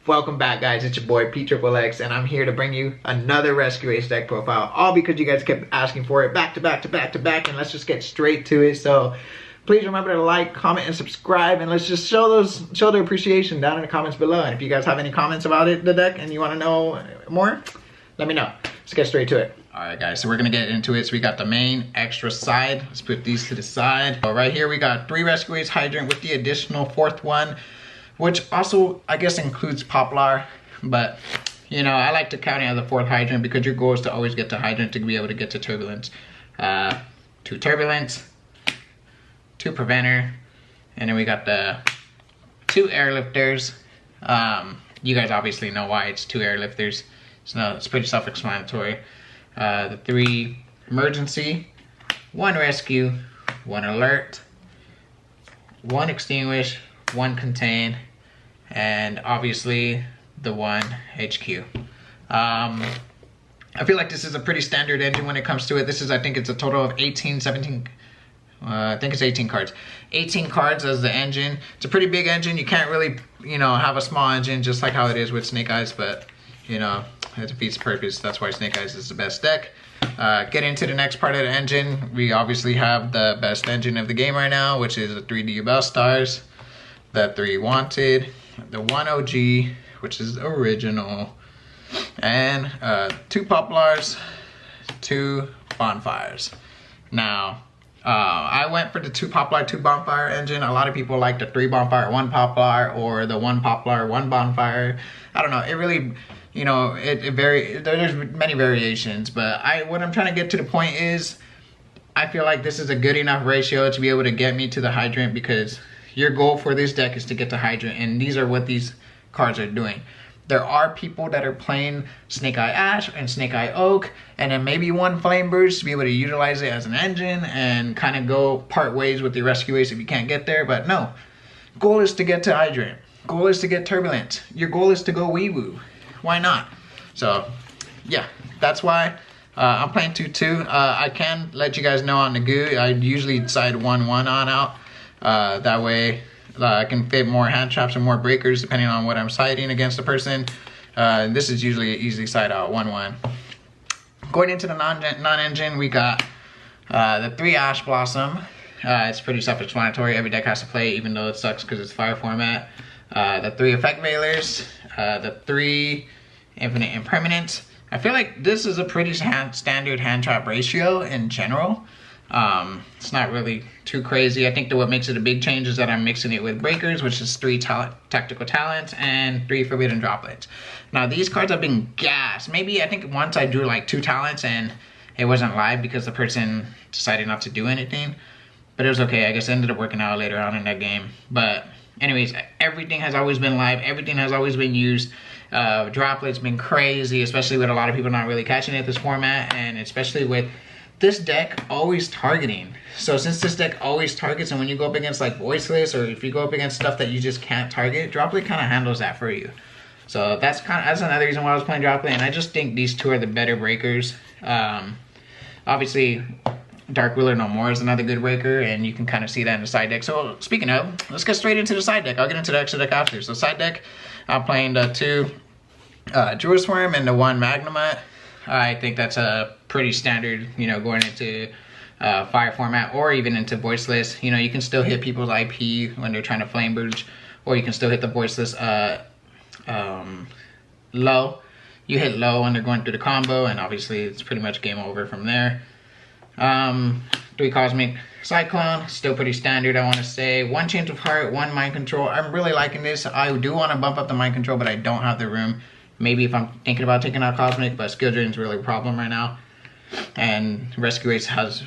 Welcome back, guys. It's your boy Pxxxnda, and I'm here to bring you another Rescue Ace deck profile, all because you guys kept asking for it back to back to back to back, and let's just get straight to it. So please remember to like, comment, and subscribe, and let's just show their appreciation down in the comments below. And if you guys have any comments about the deck and you want to know more, let me know. Let's get straight to it. Alright guys, so we're gonna get into it. So we got the main extra side. Let's put these to the side. So right here we got 3 Rescue Ace Hydrant with the additional 4th one, which also I guess includes Poplar, but you know, I like to count it as a 4th hydrant because your goal is to always get to hydrant to be able to get to turbulence. 2 turbulence, 2 preventer, and then we got the 2 airlifters. You guys obviously know why it's 2 airlifters, so it's pretty self-explanatory. The 3 emergency, 1 rescue, 1 alert, 1 extinguish, 1 contain, and obviously the 1 HQ. I feel like this is a pretty standard engine when it comes to it. I think it's a total of 17, I think it's 18 cards. 18 cards as the engine. It's a pretty big engine. You can't really, you know, have a small engine just like how it is with Snake Eyes, but you know, it defeats the purpose. That's why Snake Eyes is the best deck. Get into the next part of the engine. We obviously have the best engine of the game right now, which is the 3D Bell Stars, the 3 Wanted, the 1 OG, which is original, and 2 Poplars, 2 Bonfires. Now, I went for the 2 Poplar, 2 Bonfire engine. A lot of people like the 3 Bonfire, 1 Poplar, or the 1 Poplar, 1 Bonfire. I don't know, it really, you know, there's many variations, but what I'm trying to get to the point is, I feel like this is a good enough ratio to be able to get me to the hydrant, because your goal for this deck is to get to hydrant, and these are what these cards are doing. There are people that are playing Snake Eye Ash and Snake Eye Oak, and then maybe 1 Flame Burst to be able to utilize it as an engine and kind of go part ways with the Rescue Ace if you can't get there. But no, goal is to get to hydrant. Goal is to get turbulent. Your goal is to go wee woo. Why not? So yeah, that's why I'm playing 2-2. I can let you guys know on the goo. I usually side 1-1 on out. That way I can fit more hand traps and more breakers depending on what I'm siding against the person. This is usually an easy side out, 1-1. Going into the non-engine, we got the 3 Ash Blossom. It's pretty self-explanatory. Every deck has to play, even though it sucks because it's fire format. The 3 Effect Veilers, the 3 Infinite Impermanence. I feel like this is a pretty standard hand trap ratio in general. It's not really too crazy. I think that what makes it a big change is that I'm mixing it with breakers, which is 3 tactical talents and 3 forbidden droplets. Now these cards have been gassed. Maybe I think once I drew like 2 talents and it wasn't live because the person decided not to do anything, but it was okay. I guess it ended up working out later on in that game. But anyways, everything has always been live. Everything has always been used. Droplets been crazy, especially with a lot of people not really catching it this format, and especially with this deck always targeting. So since this deck always targets, and when you go up against like voiceless, or if you go up against stuff that you just can't target, Droplet kind of handles that for you. So that's another reason why I was playing Droplet, and I just think these 2 are the better breakers. Obviously Dark Wheeler No More is another good breaker, and you can kind of see that in the side deck. So speaking of, let's get straight into the side deck. I'll get into the extra deck after. So side deck, I'm playing the 2 Jewel Swarm and the 1 Magnemite. I think that's a pretty standard, you know, going into fire format or even into voiceless. You know, you can still hit people's IP when they're trying to flame burst, or you can still hit the voiceless low. You hit low when they're going through the combo, and obviously it's pretty much game over from there. 3 Cosmic Cyclone, still pretty standard, I want to say. 1 Change of Heart, 1 Mind Control. I'm really liking this. I do want to bump up the Mind Control, but I don't have the room. Maybe if I'm thinking about taking out Cosmic, but Skill Drain is really a problem right now. And Rescue Ace has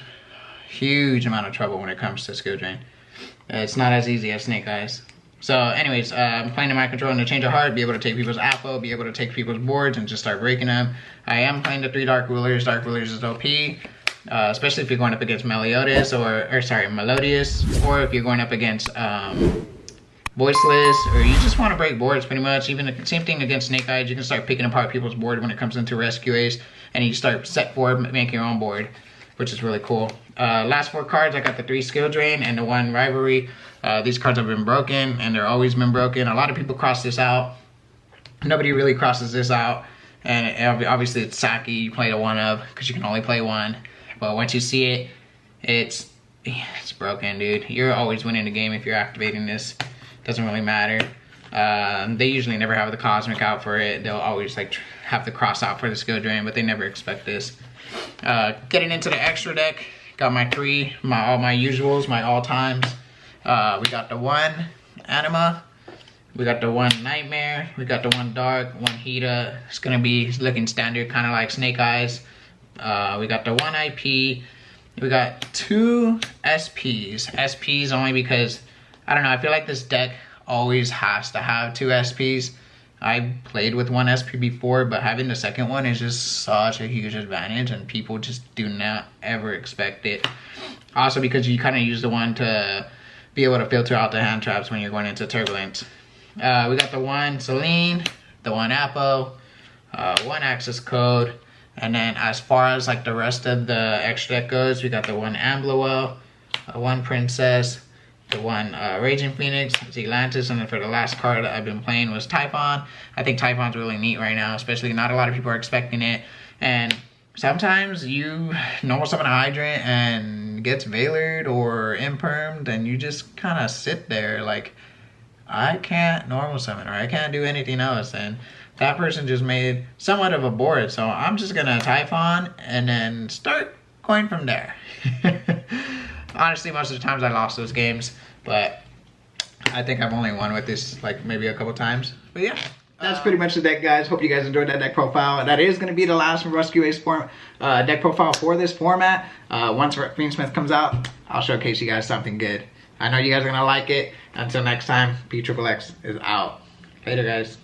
huge amount of trouble when it comes to Skill Drain. It's not as easy as Snake Eyes. So anyways, I'm playing the Mind Control and the Change of Heart, be able to take people's APO, be able to take people's boards and just start breaking them. I am playing the 3 Dark Rulers. Dark Rulers is OP. Especially if you're going up against Melodious, or if you're going up against voiceless, or you just want to break boards pretty much. Even the same thing against Snake Eyes, you can start picking apart people's board when it comes into Rescue Ace, and you start set forward, make your own board, which is really cool. Last 4 cards, I got the 3 Skill Drain and the 1 Rivalry. These cards have been broken, and they're always been broken. A lot of people cross this out. Nobody really crosses this out. And obviously it's Saki, you play the one of, because you can only play one. But once you see it, it's broken, dude. You're always winning the game if you're activating this. Doesn't really matter. They usually never have the cosmic out for it. They'll always like have the cross out for the skill drain, but they never expect this. Getting into the extra deck, got all my usuals, my all times. We got the one Anima, we got the one Nightmare, we got the one Dark, one Hida. It's gonna be looking standard, kind of like Snake Eyes. We got the one IP. We got 2 SPs. SPs only because, I don't know, I feel like this deck always has to have 2 SPs. I played with 1 SP before, but having the second one is just such a huge advantage, and people just do not ever expect it. Also because you kind of use the one to be able to filter out the hand traps when you're going into Turbulence. We got the one Celine, the one Apo, one Access Code, and then as far as like the rest of the extra deck goes, we got the one Ambluel, one Princess, the one Raging Phoenix, Zealantis, and then for the last card that I've been playing was Typhon. I think Typhon's really neat right now, especially not a lot of people are expecting it. And sometimes you normal summon a Hydrant and gets Veilered or Impermed, and you just kind of sit there like, I can't normal summon or I can't do anything else. And that person just made somewhat of a board, so I'm just gonna Typhon and then start going from there. Honestly, most of the times I lost those games, but I think I've only won with this like maybe a couple times. But yeah, that's pretty much the deck, guys. Hope you guys enjoyed that deck profile. That is going to be the last Rescue Ace deck profile for this format. Once Fiendsmith comes out, I'll showcase you guys something good. I know you guys are going to like it. Until next time, Pxxxnda is out. Later, guys.